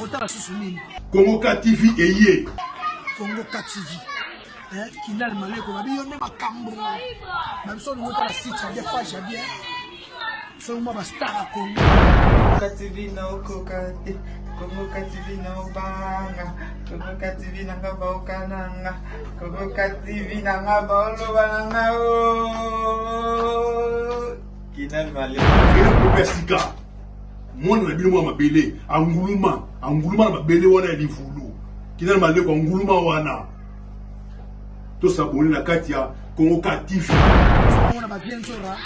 Tokota Susuni. Congo TV et Congo TV. Kinal Maleko, babi yone makambo. Mamso ni mota la site ya page ya bien. So moi ba star Congo. TV na okokate. Congo TV na obanga. Congo TV na ngabaokananga. Congo TV na ngabaolobananga. Kinal Maleko. Kina Popesika. Mwana na bino mabele, anguluma na mabele wana elifulu. Kinal Maleko anguluma wana. To sabone na kati ya Congo TV. On a ba bien zora.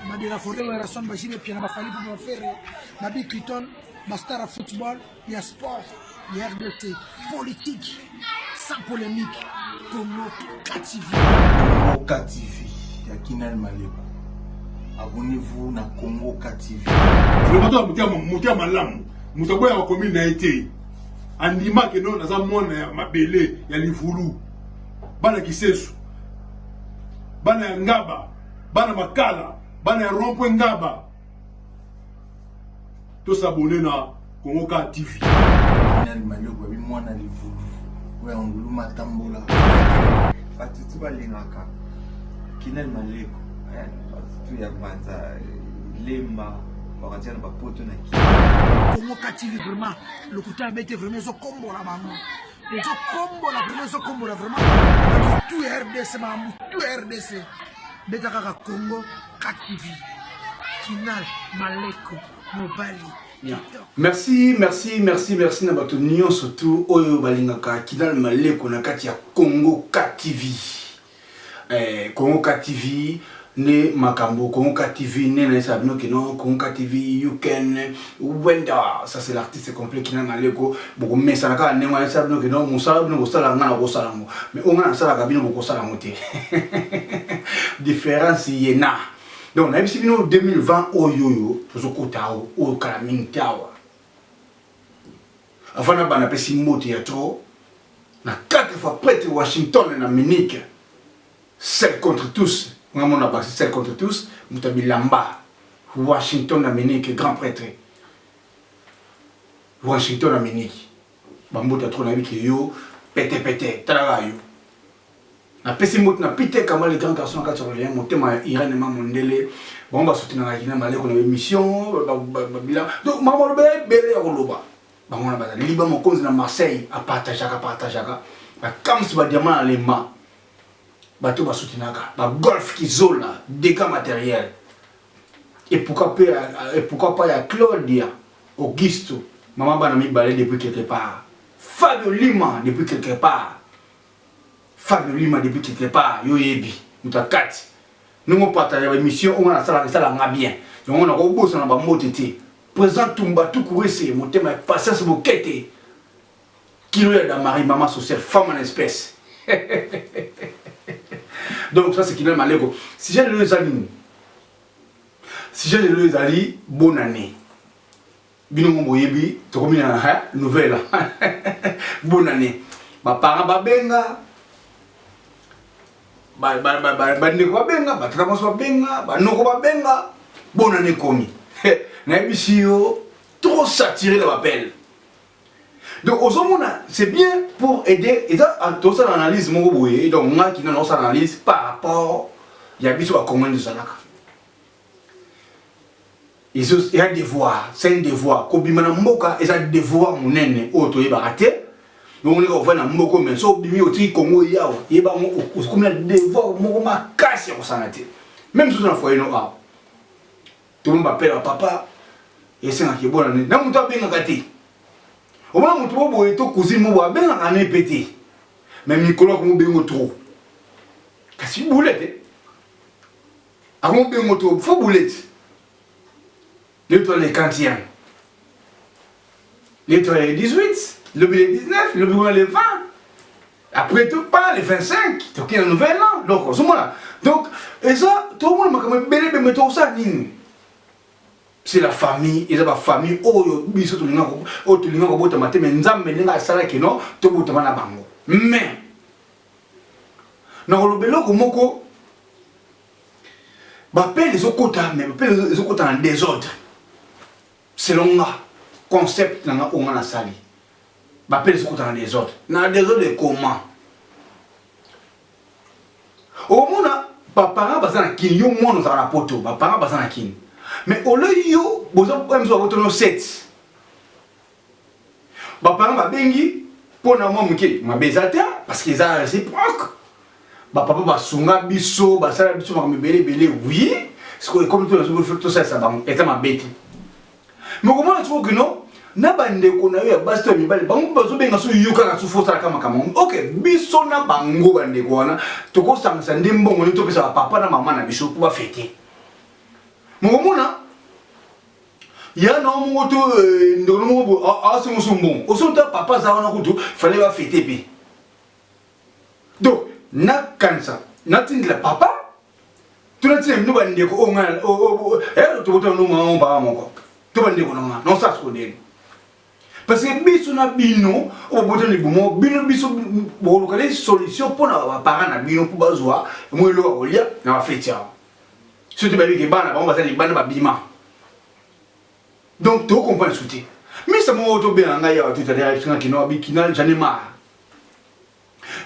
Ma de la forêt la son bajile puis na ba fali pour faire ma big Criton, ma star football, il y a sport, il y a RDC, politique, sans polémique. Congo TV. Congo TV, ya Kinal Maleko. Abonnez-vous na Congo TV. Le bateau mutia malamu. Mutaboya wa commune na été. Andima ke non na za mona ya mabele ya livulu. Bana kisesu. Bana ya ngaba, bana makala, bana ya rompo ngaba. To s'abonner na Congo TV. Kinal Maleko bi mwana livulu. We anguluma tambola. Batutu balingaka. Kinal Maleko. Tu ya kwanza lemba wakati na bapoto na ki. Congo TV vraiment le côté abete vraiment so combo la bango. So combo la vraiment so combo la vraiment. Tout RDC mamu, tout RDC. Beta kaka Congo TV. Kinal Maleko Mobali. Merci na bato nyon surtout oyo balingaka Kinal Maleko na kati ya Congo TV. Congo TV ne makambo Congo TV ne na sabino que non Congo TV you can wenda, ça c'est l'artiste complet Kinal Maleko beaucoup mais ça naka ne ma sabino que non musala bino kosala ngana kosala ngo mais on ngana sala kabino kosala ngote différence yena donc na bisi bino 2020 oyoyo tozokota o kala mintawa afana bana pesi moto ya tro na 4 fois prêtre Washington na Munich seul contre tous. On a passé celle contre tous, Moutabi Lamba, Washington Munich, grand prêtre. Washington Munich. Bambou a trop d'amis qui yo, pété, travail. Na pessimot na pité comme les grands garçons quand sur le lien, monté ma Iran et ma mondele. Bon, bah, soutenir la Guinée, malais qu'on avait mission, bilan. Donc, maman le bébé, on le voit. Bah, on a pas de Liban, mon cause dans Marseille, à partagaka. Bah, comme ce diamant à l'éma. Bateau ba soutenaka ba golf qui zola dégâts matériels et pourquoi pas ya Claudia Augusto maman bana mi balé depuis quelque part Fabio Lima depuis quelque part yo yebi mutakati nous on partage l'émission on a ça la bien donc on a robossé na ba motete présent tumba tout courir motema patience bokete kilo ya damari maman sociale femme en espèce. Donc ça c'est Kinal Maleko. Si j'ai le Zali, bonne année. Bino Moyebi, tu as une nouvelle. Bonne année. Ma parent babenga. Bonne année komi. Naibisio trop saturé de l'appel. Donc, au Zomona, c'est bien pour aider. Et ça, tout ça, l'analyse, mon boy. Donc, moi qui n'en analyse par rapport. Il y a bien à comment de Zanaka. Il y a des devoirs. C'est un devoir. Kobimana Mboka, et ça, devoir, mon nene, auto, il va rater. Donc, on est au fait, Mboko, mais ça, Bimi, au tri, Congo, il y a. Il y a un devoir, mon ma casse, on s'en a été. Même sous un foyer, non, tout le monde m'appelle à papa. Et c'est un qui est bon année. N'a pas bien gâté. Au moins, mon est au cousin, mon bien en année pété. Mais Nicolas, mon bien au trop. Qu'est-ce que vous voulez? À mon bien au trop, faut boulette. L'étoile est quantième. L'étoile est 18, le billet est 19, le billet est 20. Après tout, pas les 25, tu as un nouvel an. Donc, en ce moment-là. Donc, et ça, tout le monde m'a quand même belé, mais tout ça, c'est la famille, et c'est la famille, oh, biso tout le monde, oh, tout le monde, mais nzambe nenga sala kino, to botama na bango. Mais, na kolobelo komoko, bah, les okota, mais les okota en désordre. Selon moi, concept nanga onga na sali ba pele soko dans des autres de comment au mona papa bazana kin yo mono za na poto papa bazana kin mais au lieu yo bozo emzo botono 7 papa ba bengi pona mo muke mabezata parce qu'ils ont réciproque papa ba sunga biso ba sala biso ma belé oui c'est comme tout ça ba eta ma bête mais comment tu vois que non na bande ko na yo basto mi bale bango bazo benga so yuka na sufosa kama OK biso na bango bande ko wana to ko samsa ndembongo ni to pesa papa na mama na biso pour ba fêter mongomona ya na mo to ndono mo aso mo sumbon o so ta papa za wana kutu fallait ba fêter pe donc na kansa na tindla papa tu na tindla no bande ko o nga to boto no ma ba mo ko to bande ko no ma non ça ko ndeni parce que biso na bino o boto ni bumo bino biso bo lokale solution pour na parents na bino pour bazwa mo lo olia na fêter surtout ba bi ke bana ba on va ça li bana ba bima donc tu comprends le soutien mais ça m'a auto bien nga ya tout à l'heure qui no bikina j'en ai marre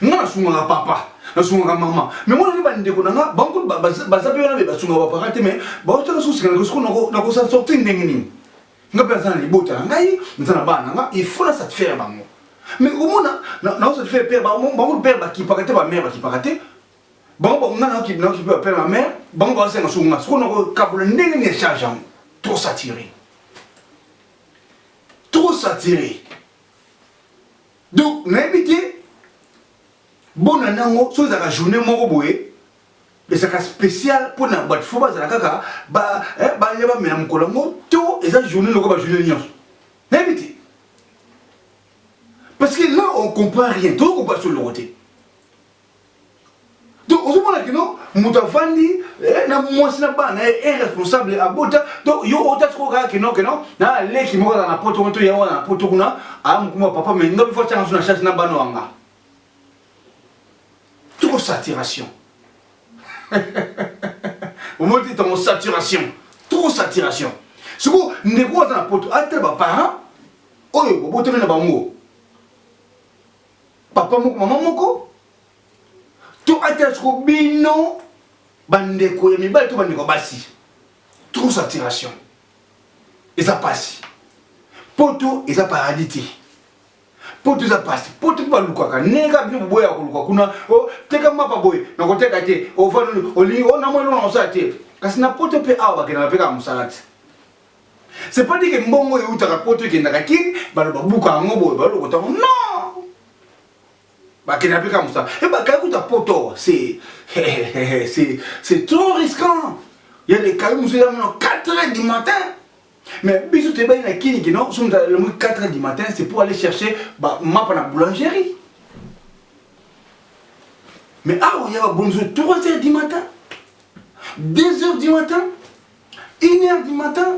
nga sunga papa na sunga maman mais moi ni bande ko nga banko ba zape na be ba sunga papa kate mais ba auto so sika ko na ko sa sortir ndengini nga personne li bota ngai nzana bana nga il faut la satisfaire bango mais au moins na on se fait père ba bango père ba ki pakate ba mère ba ki pakate bango nga na ki peut père ma mère bango ba senga sunga so na ko kabula ndengini charge trop saturé trop saturé donc n'habité bon nango so za ka journée moko boye de ça spécial pour na boîte faut ba za kaka ba le ba mena mkolongo to eza journée loko ba journée nyos n'habité parce que là on comprend rien tout on passe sur le côté donc on se demande que non mutafandi na mwasi na bana est responsable à bota donc yo ota ko que non na leki moko na poto to ya na poto kuna am kuma papa mais ngabi faut tanga na charge na bana wanga trop saturation au moins dit en saturation trop saturation ce que ne ko na poto ate ba parents oyo bo boto na bango papa moko maman moko to attache bino bandeko ya mibali to bandeko basi trop saturation et ça passe poto et ça paradis poto ça passe poto ba lukaka nega bino boya ko luka kuna o teka mapa boy na ko teka te o fa o li o na mo no sa te kasi na poto pe awa ke na peka musalati c'est pas dit que mbongo e utaka poto ke ndaka kin ba buka ngobo ba lo ko non bah qui n'a plus comme ça et bah quand tu as poto c'est trop risquant il y a des cas où c'est à 4h du matin mais bisous t'es bien à qui non sont le 4h du matin c'est pour aller chercher bah ma pour la boulangerie mais ah il y a bon 3h du matin 2h du matin 1h du matin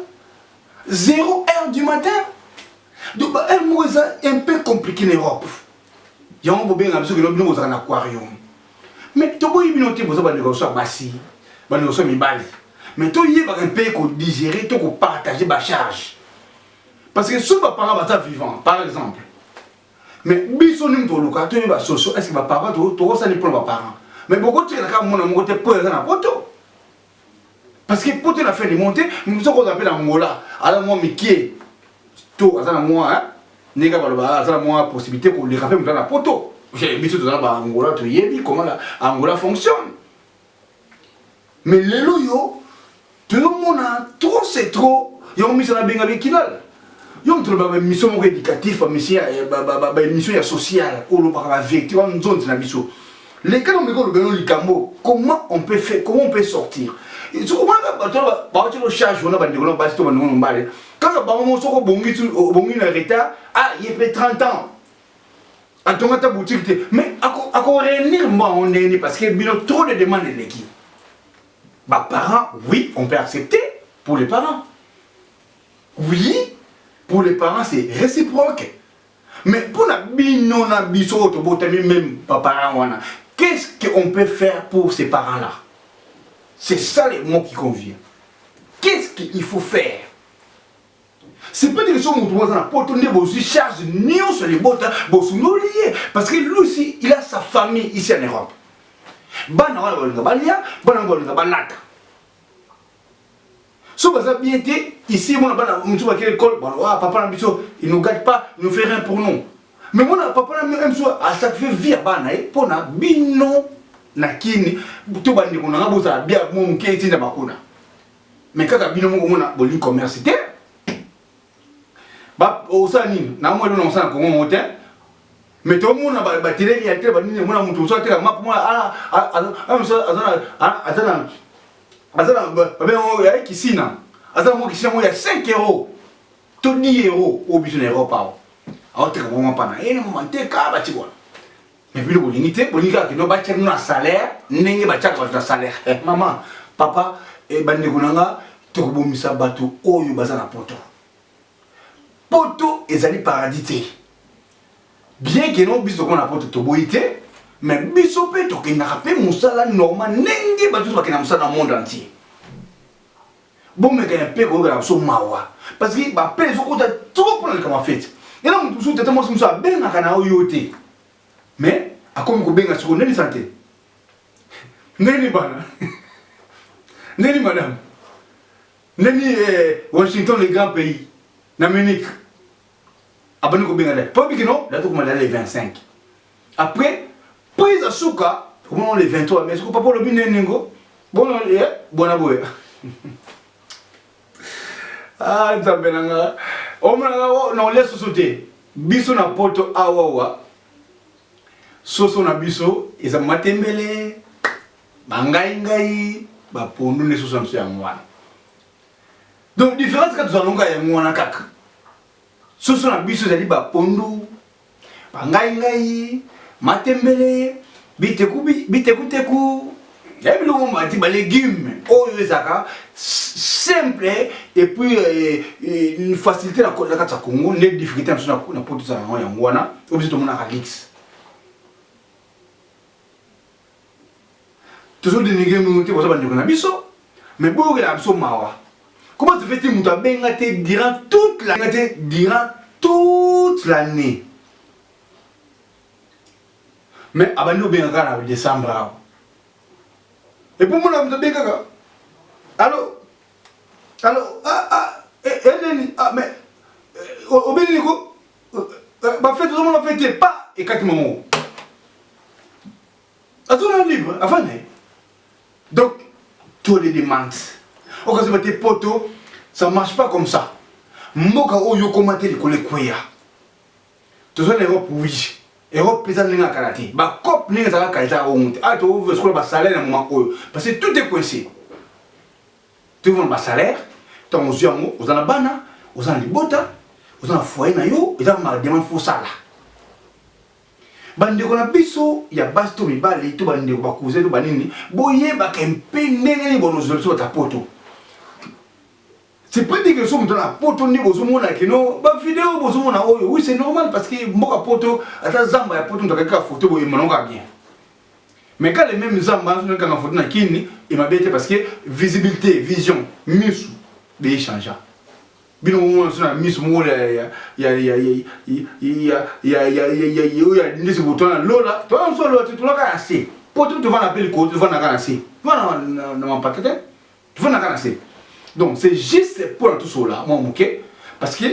0h du matin donc bah elle moi c'est un peu compliqué en Europe yong bo benga biso ke bino bozaka na aquarium mais to boyi bino te boza bande ko so basi bande ko so mibali mais to yeba un peu ko digérer to ko partager ba charge parce que so ba parents ba vivant par exemple mais biso nim to luka to yeba soso est-ce que ba parents to ça ni pour ba parents mais beaucoup tu ka mona mo te pour na poto parce que pour te la faire monter nous so ko appelle Angola alors moi mikie to azana moi hein nega baloba azala moi possibilité pour les rappeler dans la poto j'ai mis tout dans la Angola to yebi comment la Angola fonctionne mais les loyo tout le monde a trop c'est trop yo mis na benga bekinal yo mtro ba mission éducative mission ba mission sociale ou le ba vécu en zone na biso les cas on me ko le likambo comment on peut faire comment on peut sortir et so comment ba tu le charge on a ba ndeko ba to ba ndeko mbale quand on soko bongi na retard ah il fait 30 ans à ton ta boutique mais à quoi réunir moi on est parce que bino trop de demandes l'équipe bah parents oui on peut accepter pour les parents oui pour les parents c'est réciproque mais pour la bino na biso to botami même papa wana qu'est-ce qu'on peut faire pour ces parents là c'est ça les mots qui convient qu'est-ce qu'il faut faire c'est pas des questions où tu vois dans poto ne bosi charge nion sur les bottes bosu no lié parce que lui aussi il a sa famille ici en Europe. Bana wala bolinga balia, bana bolinga balata. So baza bien été ici mon bana mutu ba l'école, bon papa na biso, il nous gâte pas, il nous fait rien pour nous. Mais mon papa na même so à chaque fois via bana et pona bino na kini to bandi ko na boza bien mon muke tinda bakuna. Mais kaka bino mo mona boli commercité ba osani na mo na osana ko mo motel mais tout le monde a battu il y a très bonne mon amour ça tellement pour moi azana qui sina azana mo qui sina mo ya 5 euros to 10 euros au business Europa a te ko mo pana ene mo mante ka ba ti bona mais bi lo limité bolinga ki no ba tchek na salaire ndenge ba tchak ba salaire maman papa e bande kunanga to ko bomisa bato oyo bazana poto ezali paradis. Bien que non biso qu'on apporte to boité, mais biso pe to ke na rapé musala normal nenge ba tout ba ke na musala monde entier. Bon mais que pe ko ga so mawa parce que ba pe so ko ta trop pour le comme fait. Et là mutu so tata mo so ben na kana oyote. Mais a comme ko ben na so neni santé. Neni bana. Neni madame. Neni Washington le grand pays. Na Munich. Abonné ko benga pas bien que non là tout comme les 25 après prise à souka comment les 23 mais ce que papa le bien ningo bon bona boy ah tabenanga o mona non laisse sauter biso na poto awawa soso na biso eza matembele bangai ba pondu ne soso na ya mwana donc différence quand nous allons ga ya mwana kaka soso na biso zali ba pondu bangai matembele biteku ya bilongo mati ba légumes oyo ezaka simple et puis une facilité na kata Congo ne difficulté na poto za ya ngwana obisi to mona Alix toujours de nigé monter boza ba ndeko na biso mais boyo la biso mawa. Comment tu fais que tu as bien gâté durant toute l'année? Mais avant nous bien gâté en décembre. Et pour moi, tu as bien gâté. Alors, mais, au Bénico, ma fête, tout le monde a fait pas et 4 moments. À tout le monde libre, avant. Donc, tous les demandes. Quand vous mettez poteau, ça ne marche pas comme ça. Moka oyo komate le kwea. Tout ça l'Europe oui. Europe pesa linga karate. Ba cop linga ça va kaita onte. Ah to vous ce ba salaire na moment oyo parce que tout est coincé. Tout le monde ba salaire, ton ziango, aux en bana, aux en libota, aux en foyer na yo, ils ont mal demande faut ça là. Bande ko na biso ya basto mibali to bande ko ba cousin to banini, boye ba kempe ndenge ni bono zo ta poto. C'est pas des questions dans la poto ni bozomona kino ba vidéo bozomona oyo oui c'est normal parce que mboka poto ata zamba ya poto ndaka photo boye mononga bien mais quand les mêmes zamba sont quand photo na kini il m'a bien parce que visibilité vision misu de changer bino mo sona misu mo ya ndisi botona lola to on so lola tu loka assez poto tu vas l'appeler ko tu vas na kana assez voilà na mapatete tu vas na kana assez. Donc c'est juste pour tout cela, moi, ok? Parce que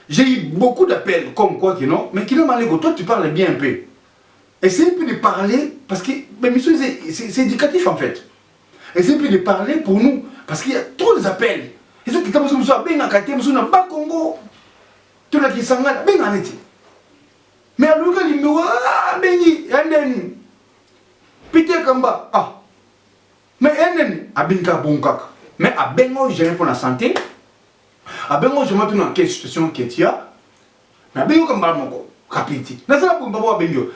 j'ai eu beaucoup d'appels comme quoi que non, mais qui n'ont mal toi tu parles bien un peu. Essaye un peu de parler, parce que c'est éducatif en fait. Essaye un peu de parler pour nous, parce qu'il y a trop d'appels. Et ceux qui t'ont dit, bien en Katé, bien en Congo, tout le qui s'en va, bien en été. Mais à l'autre, il me dit, ah, Benny, Anden, Peter Kamba, ah, mais Anden, Abinka Bonkak. Mais à Bengo, je pour la santé. À Bengo, je m'attends dans quelle situation qu'il y a. Mais à Bengo, comme Balmongo, capiti. Dans ça, pour Babo Bengo.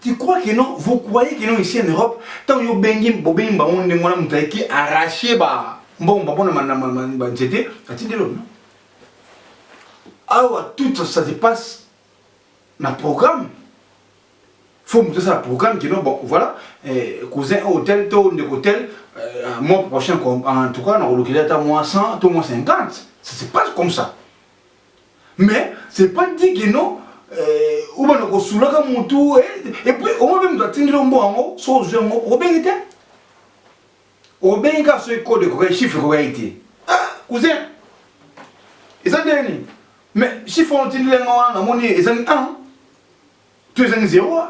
Tu crois que non? Vous croyez que non, ici en Europe, tant que vous Bengi, Bobin, Bamon, de moi, qui arraché, bah, bon, Babon, c'était, c'est de l'homme. Alors, tout ça se passe dans le programme. Faut me dire ça, le programme qui non, bon, voilà, cousin, hôtel, taux de hôtel. Mois prochain, en tout cas, on a localisé à moins 100, à moins 50. Ça se passe comme ça. Mais c'est pas dit que non. Ou bien on soula comme mon tout et puis on va même doit tenir un bon en haut, so je au bien été. Au bien qu'à ce code de chiffre quoi été. Ah, cousin. Et ça dernier. Mais chiffre on tenir là on a monnaie et ça 1. Tu es un 0.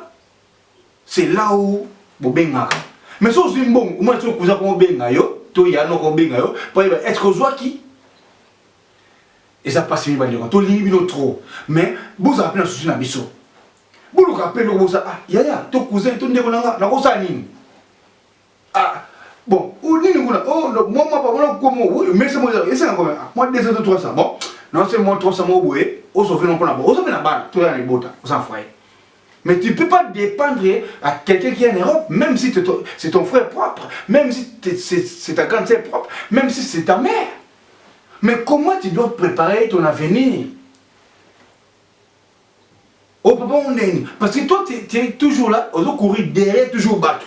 C'est là où bon bien ngaka. Mais so je bon, au moins tu cousin comme bien ngayo, to ya no comme bien ngayo, pour être que soit qui. Et ça passe bien bien. To limite trop. Mais vous appelez un souci na biso. Vous le rappelez le ça ah yaya to cousin to ndeko nanga na ko sa nini. Ah bon, ou nini nguna oh moi pas moi comment mais c'est moi et c'est encore moi 200 300 bon. Non c'est moi 300 moi boé, au sauver non pour la au sauver la balle, tout là les bottes, on s'en fout. Mais tu ne peux pas dépendre à quelqu'un qui est en Europe, même si c'est ton frère propre, même si c'est ta grande sœur propre, même si c'est ta mère. Mais comment tu dois préparer ton avenir? Oh papa on est parce que toi tu es toujours là, on doit courir derrière, toujours battre.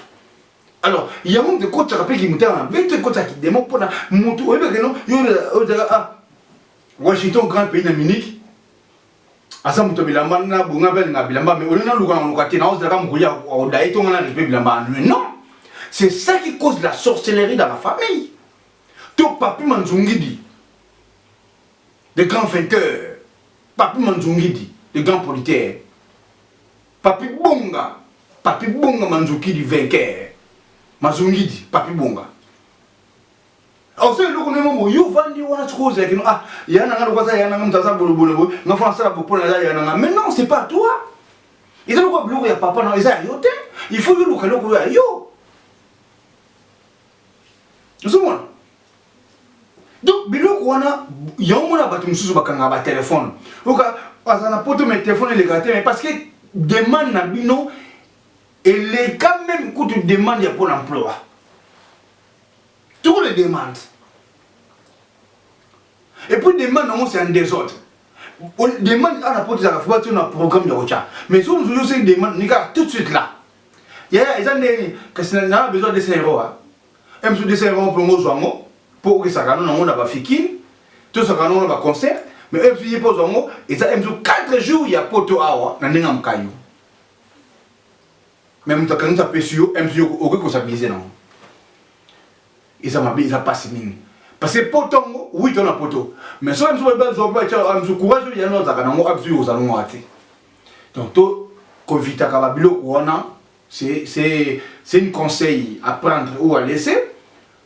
Alors, il y a un de coach qui rappelle qu'il me tient, mais tu coach qui demande pour la moto, oui mais non, Washington grand pays d'Amérique. Asa muto bilamba na bunga bel na bilamba mais on a l'occasion na ose comme kuya au daito on a respect bilamba non, c'est ça qui cause la sorcellerie dans la famille. Ton papi Manzungidi, des grands vainqueurs, papi Manzungidi, des grands politiques, papi Bonga Manzukidi vainqueur, Manzungidi, papi Bonga. Alors c'est le qu'on yo vandi wana chose que ah yana ngalo kwa ça yana ngam bolo bolo nga fa ça pour la yana mais non c'est pas toi. Ils ont quoi bloquer papa non ils a yote il faut yo lokalo ko yo. Nous donc biloko wana yomona batu mususu bakanga ba téléphone. Oka azana poto mes téléphone les gâter mais parce que demande na bino et les quand même que tu demandes ya pour l'emploi. Tous les demandes. Et puis demande c'est un désordre. On demande à la porte de la fois tu as un programme de recherche. Mais si on se demande, tout de suite là. Il y a des années que c'est n'a besoin de 5 euros. Même si 200 euros pour moi, pour que ça gagne on a pas fiki, tout ça gagne on a pas concert, mais même si il pose un mot et ça même 4 jours il y a poto awa na ninga mkayo. Même quand ça pesio, même si au que ça biser non. Et ça m'a bien ça passe mine parce que potongo oui ton poto mais so mso ba zo ba cha mso courage ya no za kana mo absu yo za no ate donc to kovita ka babilo kuona c'est une conseil à prendre ou à laisser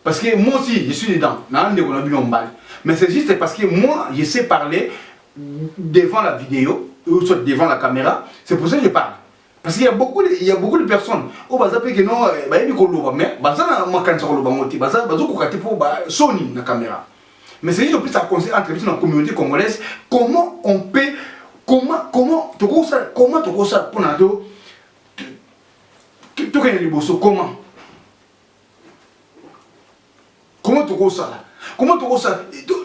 parce que moi aussi je suis dedans na ndeko na bino mbali mais c'est juste parce que moi je sais parler devant la vidéo ou soit devant la caméra c'est pour ça que je parle. Parce qu'il y a beaucoup de personnes au bazar que non bah il koloba mais bazar moi quand ça koloba moti bazar bazo kokati pour ba Sony na caméra mais c'est juste plus ça conseil entre dans la communauté congolaise comment on peut comment to ça pour nado tout quand les bosso comment to ça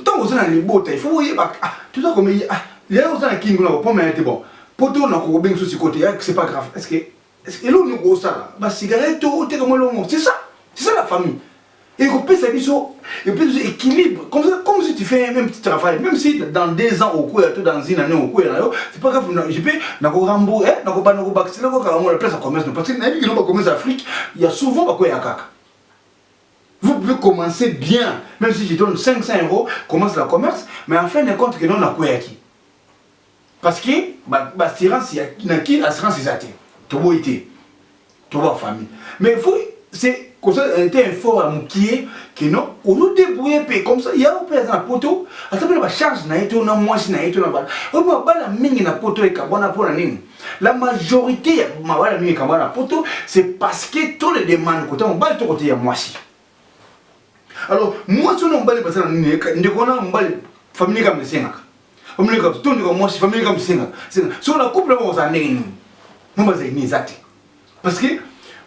tant aux dans les bottes il faut voyer ah tout ça comme ah les aux dans qui nous pas mais bon poto na ko bengi souci côté c'est pas grave est-ce que l'on nous gros ça ba cigarette ou te comme l'on c'est ça la famille et qu'on peut s'habituer et puis équilibre comme si tu fais un même petit travail même si dans 2 ans au cours tout dans une année au cours c'est pas grave je peux na ko rambo na ko ba na ko baxi na ko ka la place à commerce parce que na vie qui non pas commerce Afrique il y a souvent ba ko ya kaka. Vous pouvez commencer bien même si je donne 500 euros commence le commerce mais en fin de compte que non na ko ya ki. Parce que l'assurance, il y a qui l'assurance est athée. Tu vois, tu vois, famille. Mais vous, c'est comme ça, un fort à mouiller, que non, on nous débrouille, comme ça, il y a un peu de poteau, à ça, la charge n'a été, on a moins, n'a été, on a pas. On va pas la mine na poteau et cabana pour la ligne. La majorité, ma la mine cabana poteau, c'est parce que tous les demandes, côté, on va le côté, il y a moi aussi. Alors, moi, si on va le passer dans la ligne, on va le famille comme le Sénat. Famille comme tout le monde, famille comme Sénat. Sur la couple, on s'en est nous. Nous, on va exact. Parce que,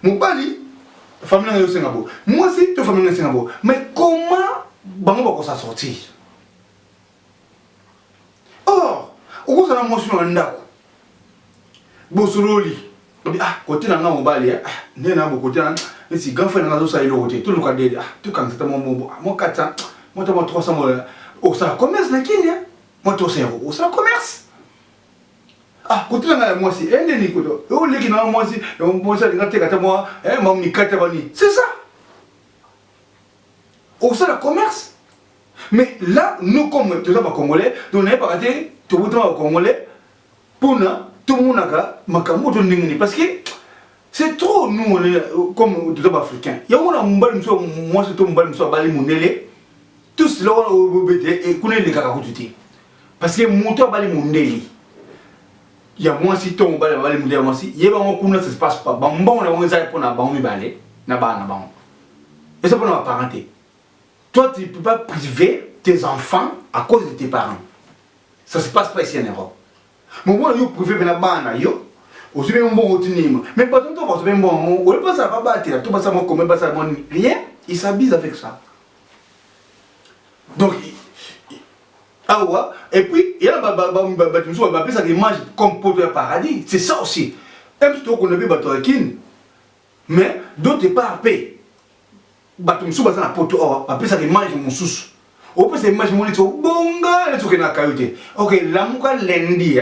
mon bali, famille au Singapour. Moi aussi, tu famille au Singapour. Mais comment on va s'en sortir? Or, on va s'en motion en dako. Bosololi. Ah, côté n'a pas bali. Ah, n'a pas côté. Mais si grand frère n'a pas ça il côté. Tout le cas de ah, tout quand c'est mon 400, moi 300 oh ça commerce na Kenya. Moi, tout c'est un commerce. Ah, côté là, moi aussi, elle est Nicolas. Oh, les qui n'ont moi aussi, moi, ça, moi, c'est ça. Oh, c'est le commerce. Mais là, nous, comme tout ça, Congolais, nous n'avons pas raté, tout le monde Congolais, pour nous, tout le monde a parce que c'est trop, nous, comme tout ça, Africains. Il y a un peu de moi, c'est tout le monde, tous là, et qu'on est les gars parce que mon temps, il y a moins si ton balai balai mondial moi si il y a vraiment qu'on ne se passe pas bon on a on pour na bon mi balai na ba et ça pour nos parenté toi tu peux pas priver tes enfants à cause de tes parents ça se passe pas ici en Europe mais moi yo privé na ba na yo aussi même bon retenir mais pas tout temps même bon on ne pas ça pas battre tout pas ça moi comme pas ça rien ils s'abusent avec ça donc ah ouais, et puis il y a ça qui mange comme poteau de paradis, c'est ça aussi. Un petit peu qu'on a vu mais d'autres pas paix. Bateau sous la poteau, après ça qui mange mon sous. Au plus c'est mange mon lit, bonga, les trucs na qualité. Ok, là moi lundi,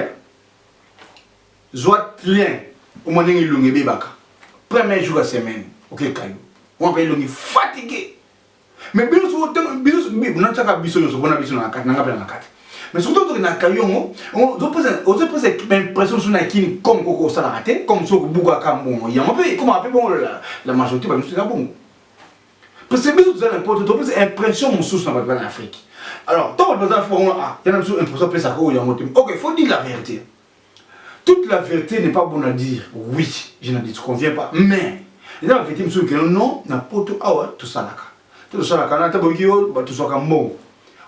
soit rien, au moins il lungi bébaka. Premier jour de la semaine, ok caillou. On va lungi fatigué. Mais bien sûr, on a biso na carte, mais surtout dans la caillon, on pose l'impression sur la kine comme Coco ça l'a raté, comme sur Bouga Kamon. Il y a un peu comment appeler bon la majorité va nous faire bon. Parce que bien sûr, vous avez l'impression mon source dans l'Afrique. Alors, tant que il y a une impression que ça ok, il faut dire la vérité. Toute la vérité n'est pas bonne à dire. Oui, je n'en dis conviens pas, mais la vérité me dit que non, n'a pas tout ça là. Tout ça là, quand on a tout ça comme bon.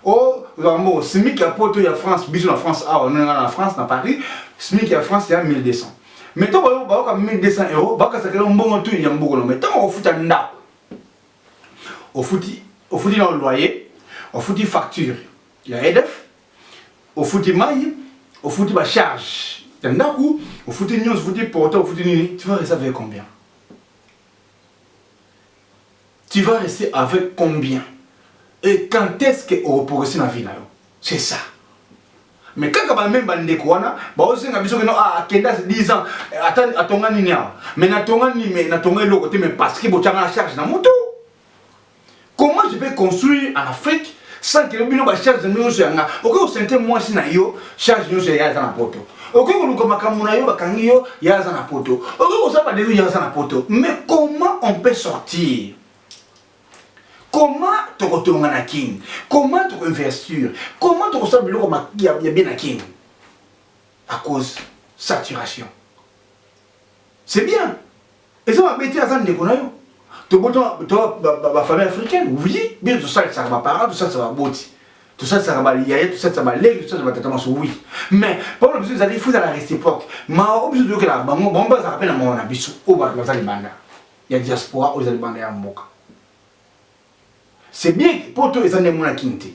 Oh, bon, SMIC à Porto, il y a France, bisous en France, on est en France, dans Paris, SMIC à France, il y a 1200. Mais tant qu'on a 1200 €, parce que c'est un bon tout, il y a un bon mais tant qu'on fout un da, on fout dans le loyer, on fout des factures, il y a EDF, on fout des mailles, on fout des charges. Il y a un coup, on fout des news, on fout des porteurs, on fout des nini, tu vas rester avec combien? Tu vas rester avec combien? Et quand est-ce qu'on va progresser dans la vie? C'est ça. Mais quand on a même bandé quoi, on a dit que 10 ans, attends, mais mais parce que tu as la charge dans mon tour. Comment je peux construire en Afrique sans que le bino ba charge nous sur nga? Ok, on sentait moi si na yo charge nous sur ya na poto. Ok, on ko makamuna yo bakangi yo ya na poto. Ok, on ça pas de ya na poto. Mais comment on peut sortir? Comment tu retournes à King? Comment tu investir? Comment tu ressembles comme il y a bien à King? À cause de saturation. C'est bien. Et ça m'a bêté à ça de déconner. Tu as la famille africaine, oui, bien tout ça, ça va parler, tout ça, ça va botter. Tout ça, ça va lier, tout ça, ça va lèvrer, tout ça, ça va tellement sur oui. Mais, pour le besoin, il faut à la réciproque. Mais, au besoin de que la banque, ça rappelle à mon abisso, au bas de la banda. Il y a diaspora, aux Albanais à Moka. C'est bien pour tous les années mon quinte.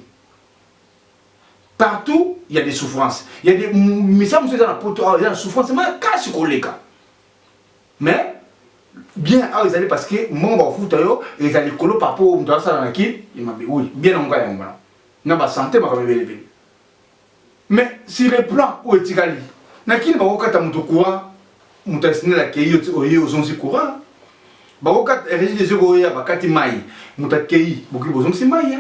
Partout, il y a des souffrances. Il y a des messages dans la poto, il y a des souffrances, c'est mal cas sur les cas. Mais bien ils allaient parce que mon ba foot yo, ils allaient colo par rapport au ça dans la qui, il m'a dit oui, bien en gars ngwana. Na ba santé ba ka bébé. Mais si le plan ou etikali, na qui ba okata muto courant, muto esine la keyo aux 11 courant. Barokat régime des euroya bakati mai mutakei boki bozong si mai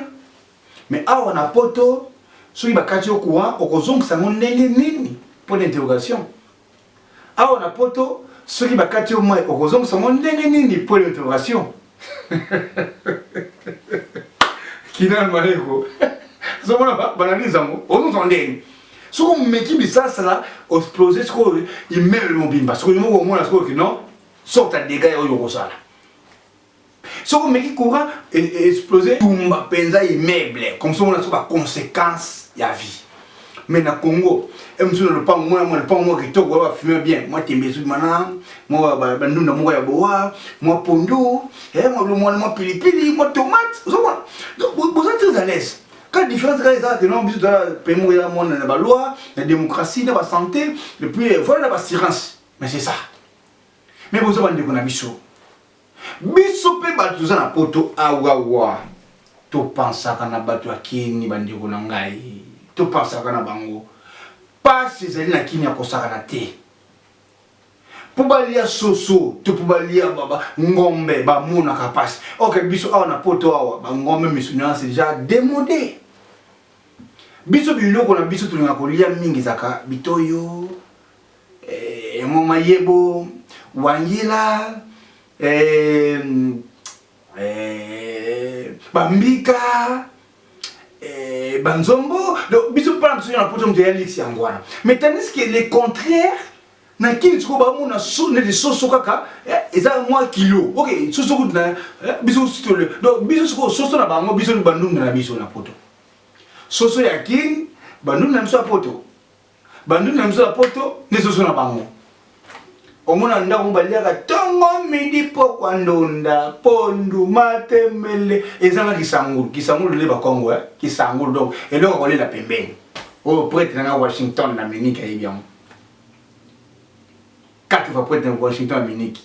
mais awa na poto soki bakati au courant okozong sango ndenge nini point d'interrogation awa na poto soki bakati au mai okozong sango ndenge nini point d'interrogation Kinal Maleko somona banaliza mo ozong ndenge soko meki bisasa la exploser soko il met le mobimba soko mo ko mona soko non sorte à dégâts au yokosala. Si on met courant et exploser, tout le monde pensa immeuble. Comme ça, on a des conséquences de la vie. Mais dans le Congo, je ne sais pas moi qui va fumer bien. Moi, je suis maintenant, moi, je suis moi, pondo, moi, pilipili, moi, tomate. Vous êtes très à l'aise. Quand la différence est que nous avons la loi, la démocratie, la santé, et puis voilà l'assurance. Mais c'est ça. Mais vous avez dit qu'on a biso. Biso pe batu za na poto awawa. To pensa kana batu akini bandeko na ngai. to pensaka na bango passe ezali na kini ya kosaka na te po balia soso to po balia baba ngombe bamonaka passe ok biso awa na poto awa bangombe misuniana c'est déjà démodé biso biloko na biso tolinga kolia mingi zaka bitoyo moma yebo wangila bambika banzombo donc biso pas na poto mte ya lixi angwana mais tandis que le contraire na kini tiko ba mona ne de soso kaka eza moi kilo ok soso kuna biso stole donc biso soso na bango biso ni bandunda na biso na poto soso ya kin bandunda na biso na poto bandunda na biso na poto ne soso na bango omona ndako baliaka tongo midi pokwa ndonda pondu matemele ezanga kisangulu le bakongo kisangulu donc eloko kolela pembeni o prêtre na Washington na Munich ayebiamo 4 fois prêtre na Washington na Munich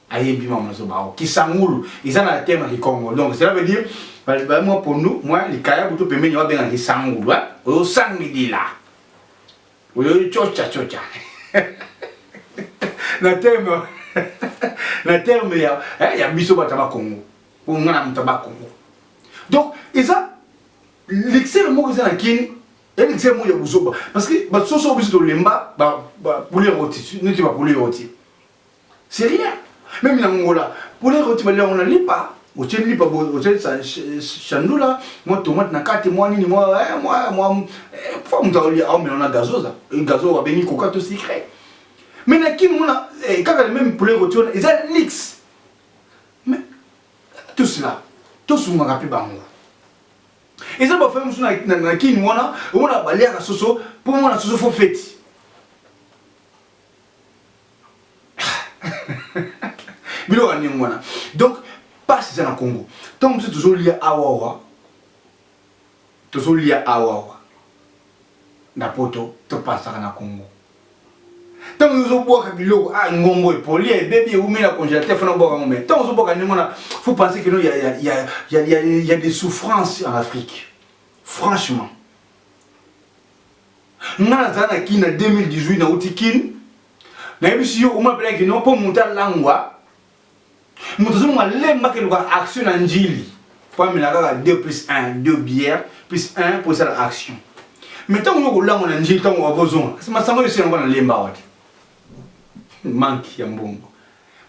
ayebima mnazo bao kisangulu ezana tema ki Congo donc cela veut dire ba moi pour nous moi likaya buto pembeni wa benga kisangulu o sangidila o chocha na terme ya biso bataba Congo pour ngana mutaba Congo donc ça l'excès mo que ça na kini et l'excès mo ya buzoba parce que ba soso biso to lemba ba poulet rôti ne tu pas poulet rôti c'est rien même na ngola poulet rôti ba on a lipa o tien lipa o tien chandula mo tomate na kati mo nini mo faut mutaoli au mais on a gazoza gazo wa beni coca to secret mais na kini mona quand le même poulet rôti ils a lix mais tout cela tout ce m'a rappelé bango et ça va faire musu na kini mona balia ka soso pour mona soso faut fête bilo ani mona donc passe ça na Congo donc c'est toujours lié à awawa na poto to passe ça na Congo tant nous au bois kabilo ngombo et poli et bébé ou la congélateur faut na boire ngombe tant nous bois ni faut penser que il y a des souffrances en Afrique franchement na zana ki na 2018 na utikin na ebisi yo uma blague non pour monter langwa mutozo malemba ke luka action na njili pour milaka 2 + 1 2 bières plus 1 pour ça action mais tant nous lango na njili tant on besoin c'est ma sango yose ngona lemba wati manki ya mbongo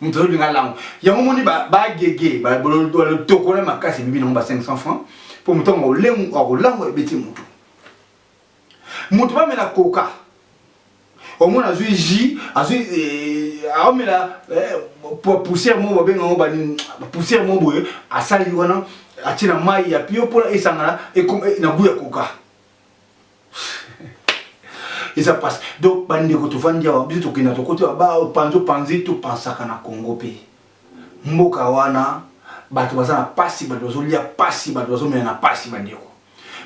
mutozo linga lango ya momoni ba gege ba bolo tokona makasi bibi na 500 francs pour mutongo o lango ebeti mutu ba mena coca au moins azui ji azui amela poussière mo ba benga ba poussière mo boye asali wana atina mai ya pio pour esangana et na buya coca et ça passe donc bande ko to vandia wa biso to kina to koto ba panzi to pensaka na Congo pe mboka wana bato bazana pasi bato zolia pasi bato bazomena na pasi bandeko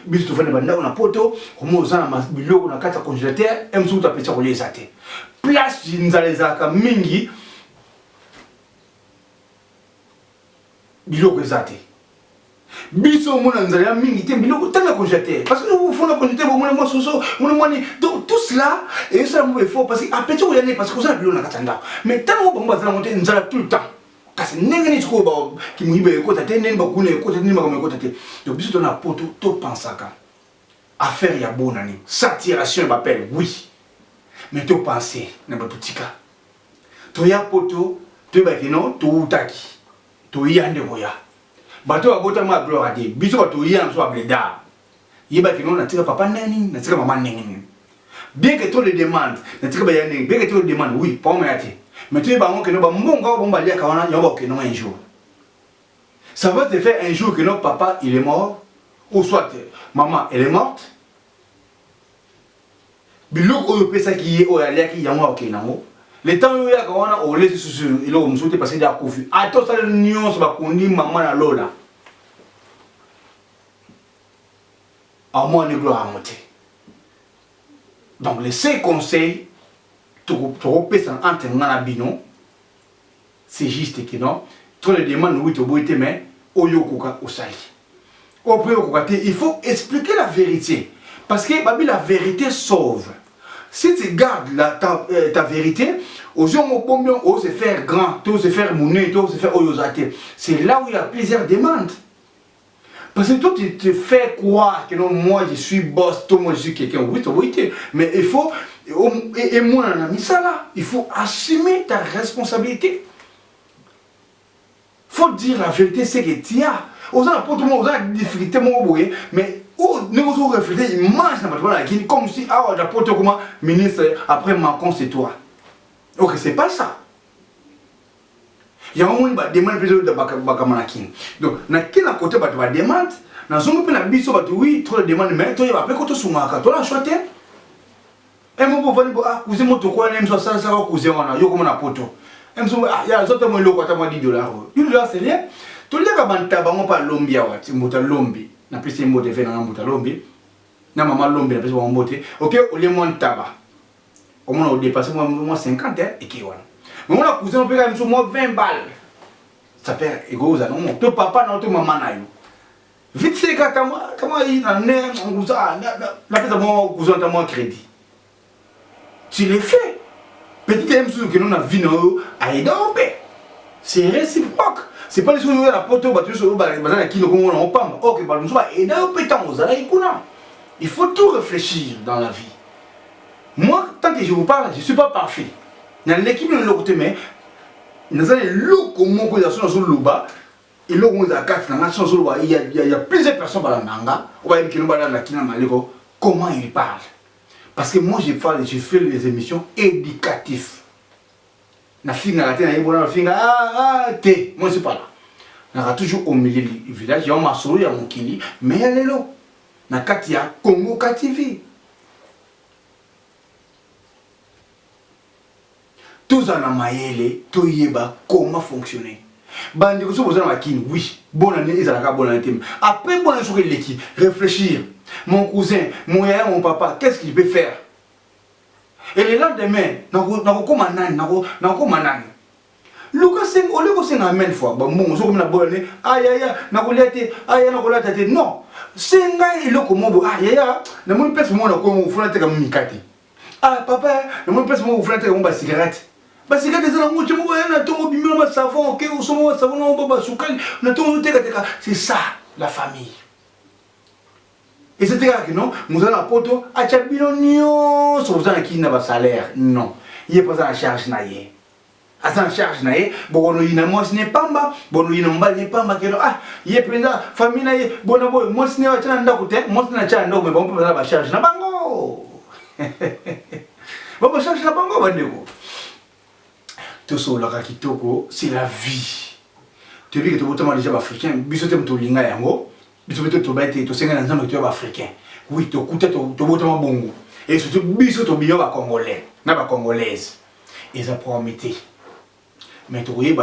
biso to vanda banda na poto komo zana biloko na kata congélateur emsu ta pesa ko leza te place nzalezaka mingi biloko ezate biso mona nzalea mingi te biloko tanga congélateur parce que vous fona congélateur mona mo soso mona moni donc tout cela et ça mo fort parce que après tout y parce que ça biloko na katanda mais tant bon bazana monter nzala tout le temps kasi ndenge ni tiko ba kimuibe ekota te neni ba kuna ekota neni ba ekota te donc biso to na poto to pensaka affaire ya bonani saturation ba pelle oui mais to penser na ba tutika to ya poto to ba kino to utaki to yande boya bato abota ma gloire de biso bato yande so ableda yeba kino na tika papa nani na tika mama nani bien que to le demande na tika ba yande bien que to le demande oui pas moi yate mais tu es bon que nous un jour. Ça va te faire un jour que notre papa il est mort, ou soit maman elle est morte. Bilok ou pesa qui est au alia qui yamo ok nango. Le temps où il y a quand on laisse sur il a me passer à Kofi. Attends ça nuance va conduire maman na lola. À moi ne gloire à monter. Donc les 5 conseils c'est juste que non, tous les demandes oui to mais oyo koka osali. Il faut expliquer la vérité. Parce que babi, la vérité sauve. Si tu gardes ta vérité, aux gens qui osent faire grand, tu oses faire monnaie, tu oses faire oyosate. C'est là où il y a plusieurs demandes. Parce que toi, tu te fais croire que non, moi je suis boss, toi, moi je suis quelqu'un. Oui, oui, mais il faut, et moi on a mis ça là, il faut assumer ta responsabilité. Il faut dire la vérité, c'est que tu as. Aux gens, pour tout le monde, aux gens, difficulté, mais nous avons réfléchi, ils mangent la Guinée comme si, ah, n'importe comment, ministre, après Macron, c'est toi. Ok, c'est pas ça. Il y a un moment où il demande plus de Bakamanakin. Donc, na quel côté tu vas demander, na zongo pe na biso ba oui, trop de demande mais toi il va pas ko to sumaka, toi la choité. Et mon pour venir ah, cousin moto quoi même ça ça cousin on yo comme na poto. Même so ah, ya zote mo loko ta mo $10. $10 c'est rien. Tout le ka banta ba mo pa lombia wati, mota lombi. Na pesi mbote fe na mota lombi. Na mama lombi na pesi mo mbote. OK, au lieu mon tabac. Au moins on dépasse moi 50 et qui wana. Mais on a cousin on peut quand même moi 20 balles. Ça perd ego ça non ton papa non ton maman na yo. Vite c'est quand comment il en est on cousin la pesa moi cousin ta moi crédit. Tu le fais. Petit même chose que nous na vie no aidombe. C'est réciproque. C'est pas les choses la poto ba tu so ba na kino comme on pamba. OK ba nous ba aidombe tant aux ala ikuna. Il faut tout réfléchir dans la vie. Moi, tant que je vous parle, je ne suis pas parfait. Dans l'équipe de l'autre, mais nous avons le comment que nous sommes là-bas. Et là, on a quatre il y a plusieurs personnes dans la manga. On va dire que nous allons la Kina Maléko. Comment ils parlent? Parce que moi, je fais les émissions éducatives. Na finga la tête, na finga te. Moi, je suis pas là. On a toujours au milieu du village. Il y a un solo, il y a mon kili, mais il y a les lots. Na Katia Congo Kativi. Tous en amayele, tout yeba comment fonctionner. Bandi ko so bozana makini, oui, bonne année, ils ont bonne année. Après bonne année l'équipe, réfléchir. Mon cousin, mon yaya, mon papa, qu'est-ce qu'il peut faire? Et le lendemain, nako komanani, nako manani. Luka sing, au lieu que sing amen fois, bon, so comme la bonne année, ayaya, nako lete, ayaya nako lete, non. Singa il ko mo ayaya, na mon pèse mo nako mo funa te comme mikati. Ah papa, na mon pèse mo funa te comme ba cigarette. Parce que des gens qui ont un savon, c'est ça la famille. Et c'est que non, nous allons apporter à Chabino, sur vous qui n'a pas salaire. Non, il n'y a pas en charge naïe. À sa charge naïe, bon, il n'a pas de pamba, bon, il n'a pas de pamba, ah, il y a plein de famille naïe, bon, moi, ce n'est pas un côté, moi, ce n'est pas un mais bon, on peut pas charge na bango. Bon, charge na bango, bandeko. Tout ça, c'est la vie. Tu dis que tu es déjà africain, tu es africain, africain. Oui, tu es bongo. Et surtout, tu es congolais, tu es congolaise. Et ça promet. Mais tu es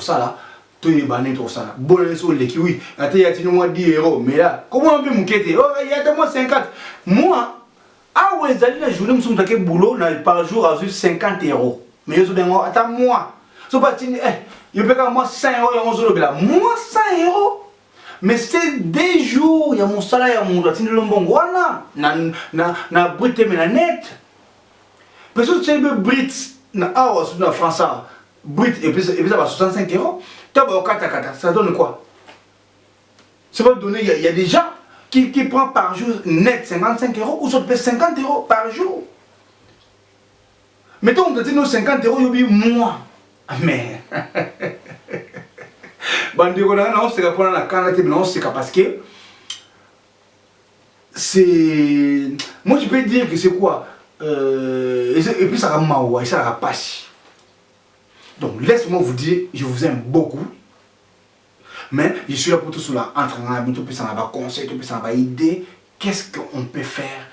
ça là, tu es ça. Bon, oui, tu as 10 euros, mais là, comment on peut me quitter? Oh, il y a moi 50. Moi, ah ouais, la journée, je me boulot par jour à 50 euros. Mais je dis, attends, moi, je peux pas moi 100 euros, moi 100 euros. Mais c'est des jours, il y a mon salaire, mon na brut mais na net. Parce que c'est le brut, na France, brut, et puis ça va 65 euros. Ça donne quoi? Ça va donner, il y a des gens qui prennent par jour net 55 euros ou ça peut 50 euros par jour. Mettons, on te dit nos 50 euros, il y a moi. Mais. Parce que. C'est. Moi, je peux dire que c'est quoi? Et puis ça va m'aouer, ça va passer. Donc, laisse-moi vous dire, je vous aime beaucoup. Mais je suis là pour tout cela. Entre en tout ça va conseil, tout ça va idée. Qu'est-ce qu'on peut faire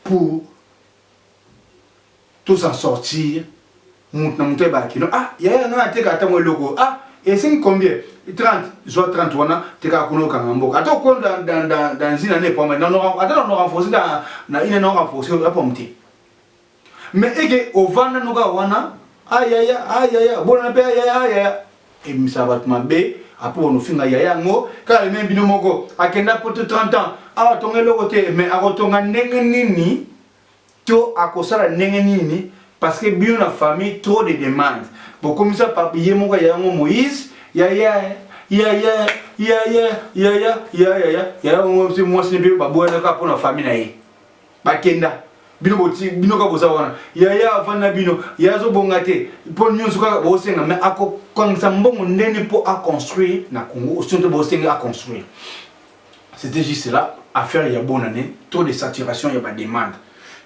pour tous en sortir, monter baki. Ah, il y a un attaque à mon logo. Ah, et c'est combien? 30, soit 30 wana, t'es qu'à connaître un mot. Attends, dans une année, pour moi, attends, on renforce dans une année, on renforce la pomme. Mais au vent, nous wana, aïe aïe aïe aïe, bon, on appelle aïe aïe aïe. Et ça va te m'abé, après on nous finit aïe aïe, car le même binomoko, à Kenda pour 30 ans, awa tonga eloko te mais akotonga ndenge nini to akosala ndenge nini parce que bino na famille trop de demandes bokomisa papier moko ya yango Moïse mwasi ne mpe baboyanaka mpo na famille na ye bakenda bino ka boza wana yaya afanda bino yazobonga te mpo nyonso kaka bosenga mais akokangisa mbongo ndeni mpo aconstruire na Congo surtout bosenga aconstruire. C'était juste là affaire ya bonne année, trop de saturation ya ba demande.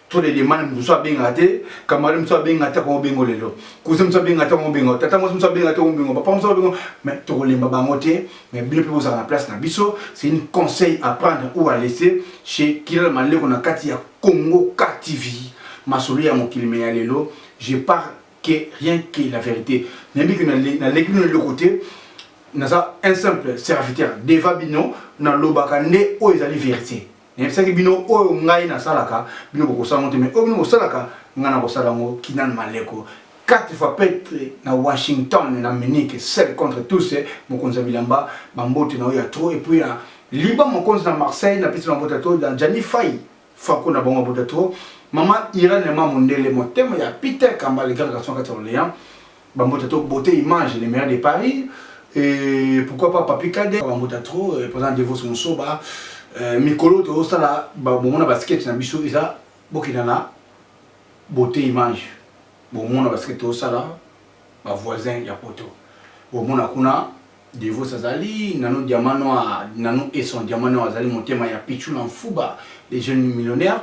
Trop de demandes muso abenga te, kamara muso abenga te ko bengo lelo. Kuze muso abenga te ko bengo, tata muso abenga te ko bengo, papa muso abenga mais to lemba bango te, mais bien plus à la place na biso, c'est un conseil à prendre ou à laisser chez Kinal Maleko na kati ya Congo KTV. Masoli ya mokilime ya lelo, je parle que rien que la vérité. Nembi que na l'église de côté na ça un simple serviteur deva bino na lobaka nde o ezali vérité. Nemsaki bino o ngai na salaka bino ko sala monte mais o bino ko salaka ngana ko sala ngo Kinal Maleko 4 fois peut-être na Washington na Munich seul contre tous mon konza bilamba bambote na ya trop et puis à Liban mon konza na Marseille na piste na botato dans Jani Fay fako na bongo botato mama Irene ma mondele mon thème ya Peter Kamba les gars de 481 bambotato beauté image les meilleurs de Paris et pourquoi pas Papi Kade bambotato président de vos soba Mikolo to sala ba mona basket na biso isa bokina na beauté image bon mona basket to sala ba voisin ya poto bon mona kuna devo sazali nano diamano nano et son diamano azali motema ya pichu na mfuba les jeunes millionnaires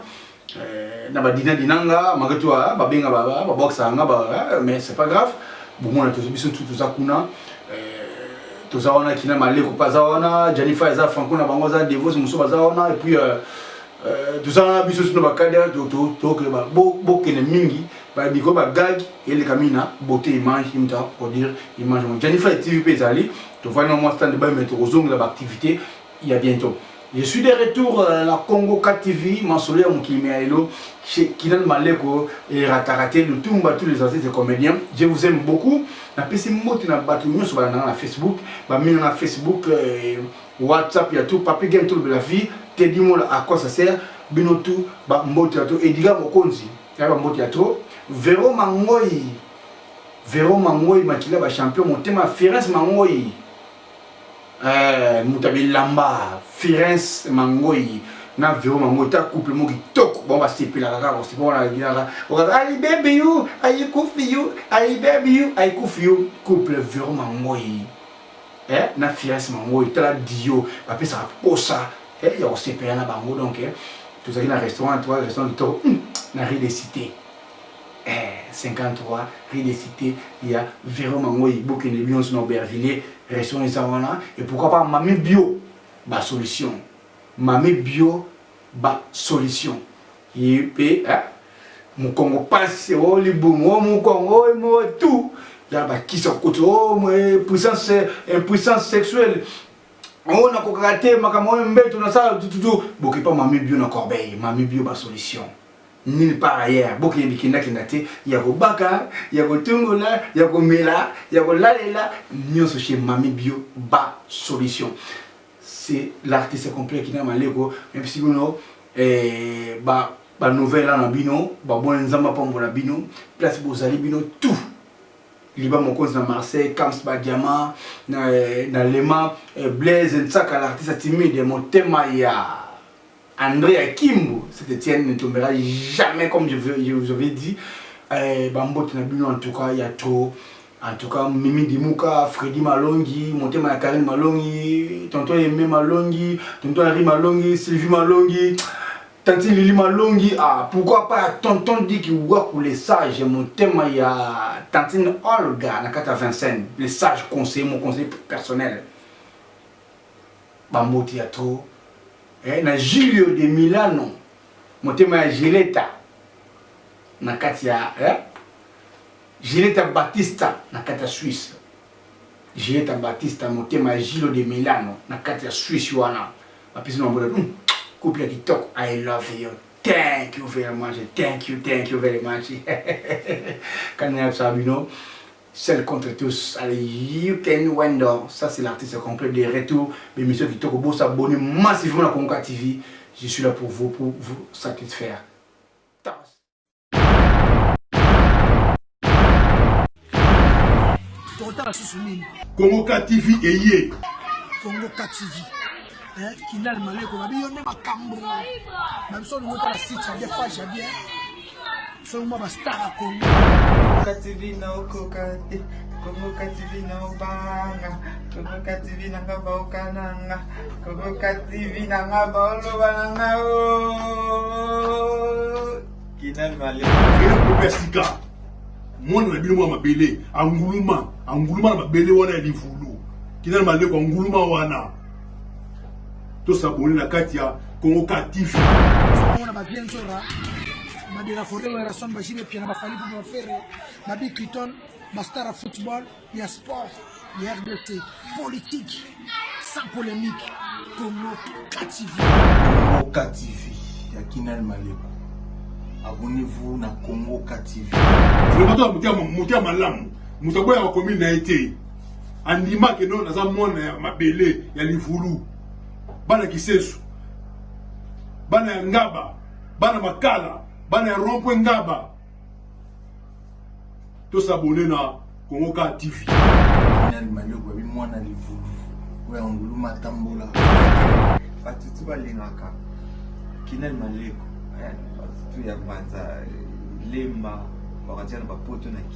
na ba dinanga magatua ba benga ba boxa nga ba mais c'est pas grave bon mona to biso tout ça kuna tout ça on a Kinal Maleko pazaona Jennifer eza franco na bango za devo muso bazaona et puis tout ça biso sino bakadera to que ba bokene mingi ba biko ba gag et les camina beauté image imta pour dire image Jennifer TV pezali to voir moi stand ba mettre aux ongles l'activité il y a bientôt. Je suis de retour à la Congo KTV, Mansoli à Mokilimeaelo, chez Kinal Maleko et Rataraté, le Tumba, tous les artistes et comédiens. Je vous aime beaucoup. La PC Moti na Batounou sur la Facebook, na Facebook, WhatsApp, il y a tout, Papi Game, tout de la vie. Te dis-moi à quoi ça sert. Binotou, Moti à tout, Ediga Mokonzi, Moti à tout. Véro Mangoy, Makila, champion, mon thème, Firenze Mangoy. Mutabi Lamba, Firenze Mangoy, na Véro Mangoy, ta couple mo tok, bon bah c'est puis la gaga, c'est bon la gaga. I baby you, I coffee you, I baby you, I coffee you, couple Véro Mangoy. Na Firenze Mangoy, ta la dio, après ça posa, il y a aussi payé na bango donc tout ça qui na restaurant, toi restaurant de tok, na rue des cités. 53 rue des cités, il y a Véro Mangoy, beaucoup de lions sur Aubervilliers, restaurant et pourquoi pas Mami Bio, ba solution. Mami Bio, ba solution. Et puis, mon Congo passe, oh les boum, oh mon Congo, oh moi tout. Il y a qui sont côté, oh impuissance sexuelle. Oh na kokate, makamo mbé, tout ça, tout. Beaucoup pas Mami Bio na corbeille, Mami Bio, ba solution. Nulle part ailleurs, beaucoup de bikina qui n'attaient, il y a Baka, il y a Tungola, il y a Mela, il y a Lalela, nous sommes chez Mami Bio, ba solution. C'est l'artiste complet qui n'a pas l'ego, même si nous ba nouvelle là na bino, ba bon nzamba pombo na bino, place bozali bino tout. Liba mon cause na Marseille, Camps ba Diamant, na Lema, Blaise Ntsaka l'artiste timide, mon thème ya André Akimbo, cette Etienne ne tombera jamais comme je vous avais dit. Bambote Nabino en tout cas, il y a trop. En tout cas, Mimi Dimouka, Freddy Malongi, Montema Karine Malongi, tonton Aimé Malongi, tonton Henri Malongi, Sylvie Malongi, tantine Lili Malongi. Ah, pourquoi pas tonton dit qu'il voit pour les sages. Montema, il y a tantine Olga, na 85, les sages conseillers, mon conseiller personnel. Bambote, il y a trop. Na Giulio de Milano, motema ya Gileta na kati ya Gileta Batista na kati ya Suisse. Gileta Batista motema ya Giulio de Milano na kati ya Suisse wana. Apisi na mbona couple qui talk I love you. Thank you very much. Thank you very much. Kana Sabino seul contre tous. Allez, You Can Wonder. Ça, c'est l'artiste complet de retour. Mais monsieur qui te s'abonner massivement à Congo TV. Je suis là pour vous satisfaire. Congo 4 TV eye. Congo 4 TV. Kinal Maleko, babi yonde makambo. Mamso nous la site ya des pages bien. So moi ba star Congo. 4 TV na okokate. Congo 4 TV na obanga. Congo 4 TV na ngaba okananga. Congo 4 TV na ngaba olobananga o. Kinal Maleko. Kena kopesika. Mwana na bino mwa mabele, anguluma na mabele wana ya livulu. Kinal Maleko anguluma wana. To s'abonner na kati ya Congo 4 TV. On a bien sora. Ma de la forêt la son ba jibe piana ba fali ba faire. Ma bi Criton, ba star football, il y a sport, il y a RDC, politique, sans polémique. Congo 4 TV. Congo 4 TV ya Kinal Maleko. Abonnez-vous na Congo 4 TV. Mutia malamu. Mutaboya wa commune na été. Andima ke non naza mwana ya mabele ya livulu. Bana kisesu. Bana ya ngaba. Bana makala. Bana ya rompwe ngaba. To s'abonner na Congo 4 TV. Kinal Maleko bi mwana livulu. Oya nguluma tambola. Batutu balingaka Kinal Maleko. Tu ya kwanza lemba wakatiana bapoto na ki.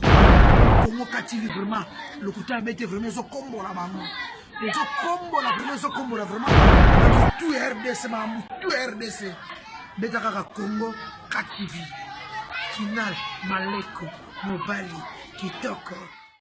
Congo 4 TV vraiment le couteau bête vraiment zo combo la maman. Zo combo la vraiment zo combo la vraiment. Tout RDC maman, tout RDC. Beta kaka Congo 4 TV. Kinal Maleko, Mobali, Kitoko.